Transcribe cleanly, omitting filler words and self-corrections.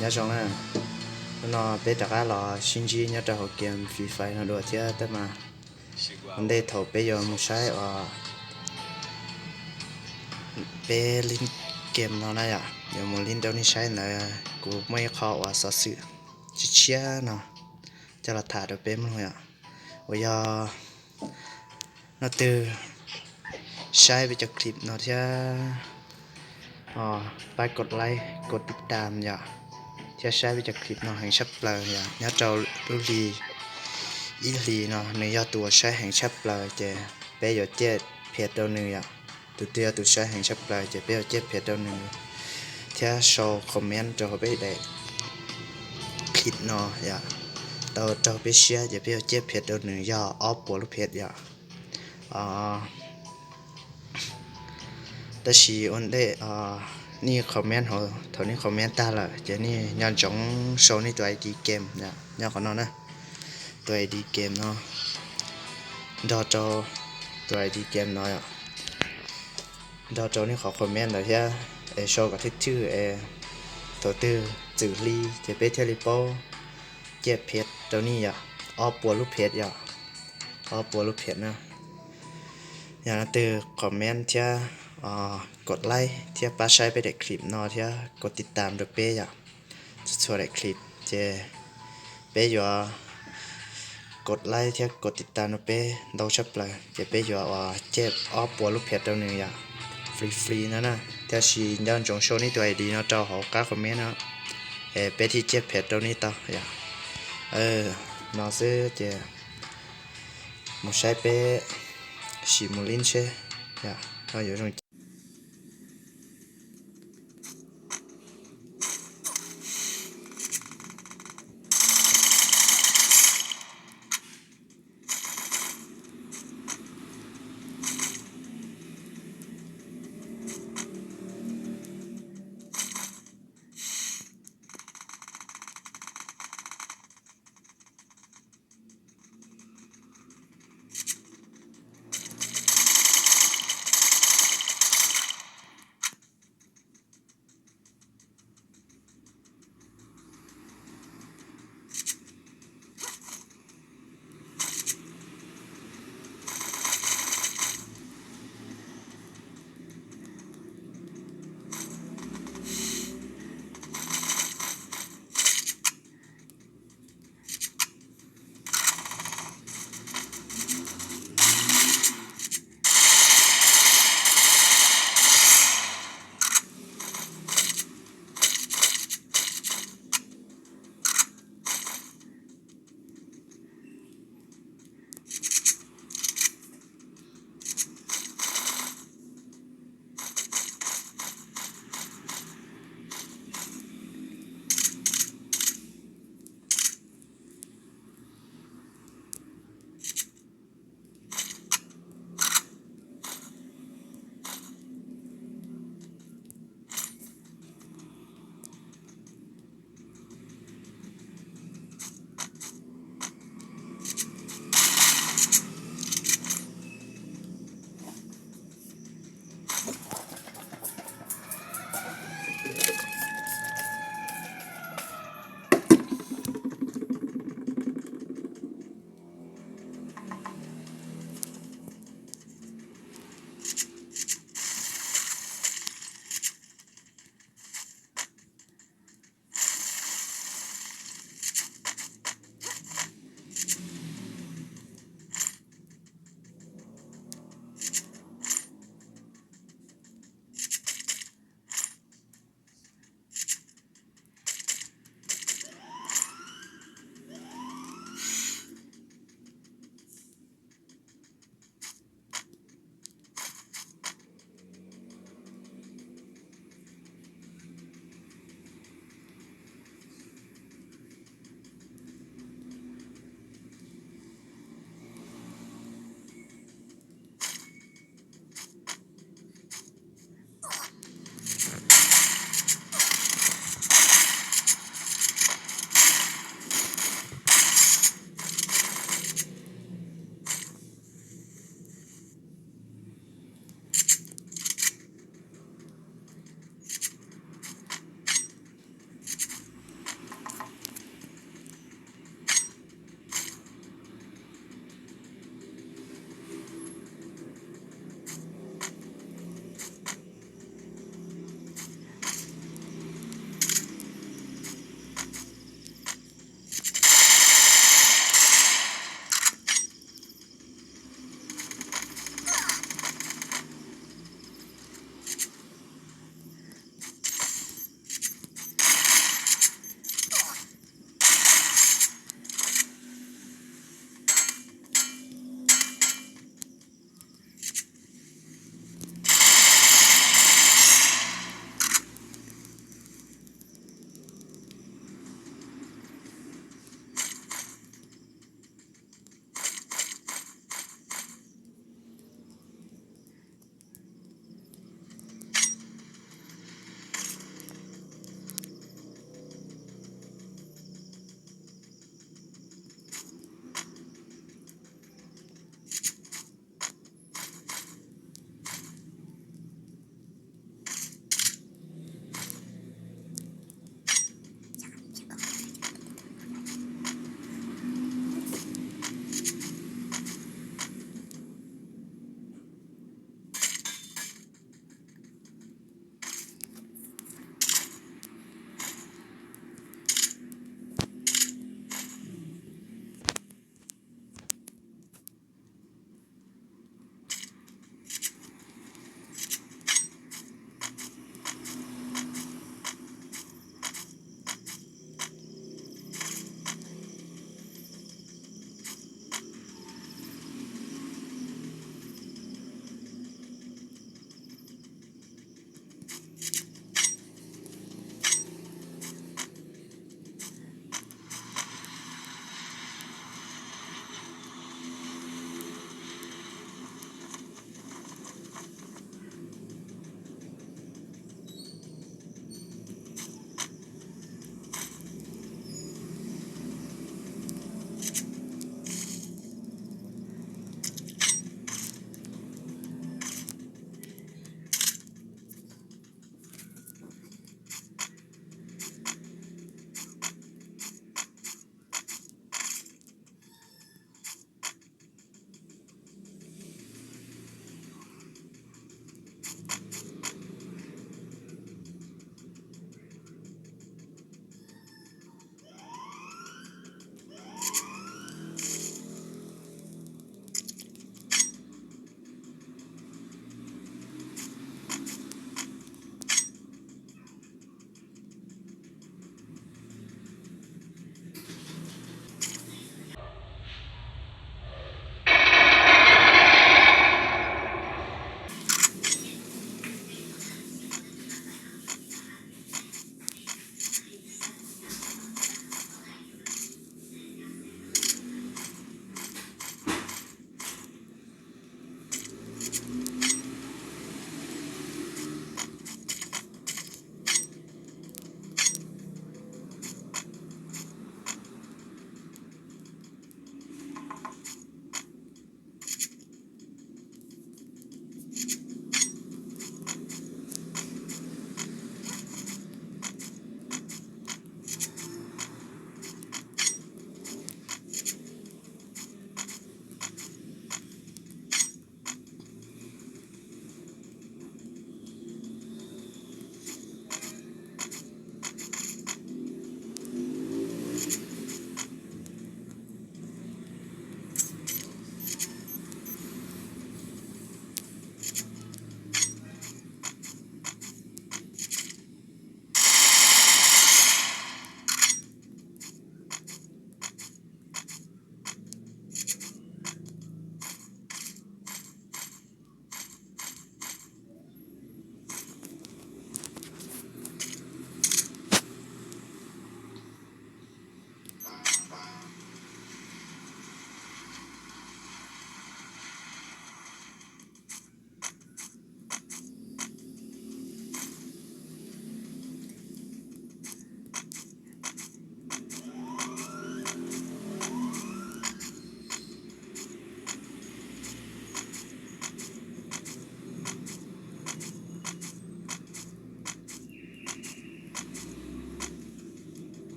nhớ xong nè nó bé trả cá lò xin chi nhớ trả hộp game free fire nó đùa chứ tới mà vấn đề thầu bây giờ một sai bé linh game nó này giờ một linh đâu ní sai là cũng mấy khó sợ sự chỉ chia nó cho là thả được bé luôn bây giờ nó từ sai về cho clip nó chứไปกดไลค์กดติดตามอย่าจะใช้ไปจากคลิปเนาะแห่งชับเปลยอย่าเนื้อเจ้าลูลีอีลีเนาะในยอดตัวใช้แห่งชับเปลยเจเป้ยอดเจ็ดเพจตัวหนึ่งอย่าตัวเตี้ยตัวใช้แห่งชับเปลยเจเป้ยอดเจ็ดเพจตัวหนึ่งถ้าโชว์คอมเมนต์จะเขาไปได้คลิปเนาะอย่าตัวจะไปแชร์จะเป้ยอดเจ็ดเพจตัวหนึ่งอย่าออฟปวดลูกเพจอย่าแต่ชีอันได้นี่คอมเมนต์เขาเท่านี้คอมเมนต์ตาละเจนี่ย้อนจงโชว์นี่ตัว ID เกมเนี่ยย้อนของน้องนะตัว ID เกมเนาะดอจอตัว ID เกมน้อยดอจอนี่ขอคอมเมนต์หน่อยใช่โชว์กับทิศชื่อตัวตื้อจื่อลีจะเป็นเทลิโปเจ็บเพชรตัวนี้ออปัวลูกเพชรออปัวลูกเพชรนะอย่างนั้นตื้อคอมเมนต์เช่กดไลค์เทียบป้าใช้ไปเด็กคลิปนอเทียกดติดตามด้วยเป้อย่าช่วยเด็กคลิปเจเป้อยู่กดไลค์เทียกดติดตามด้วยเป้เราชับเลยเจเป้อยู่เจ็บออฟปัวลูกเพชรตัวหนึ่งอย่าฟรีนะเทียชีย้อนจงโชว์นี่ตัวดีเนาะเจ้าเขาก้าคอมเมนต์เนาะเป้ที่เจ็บเพชรตัวนี้ต่ออย่านอซื้อเจมุใช้เป้ชีมูลินเช่อย่าเราอยู่ตรง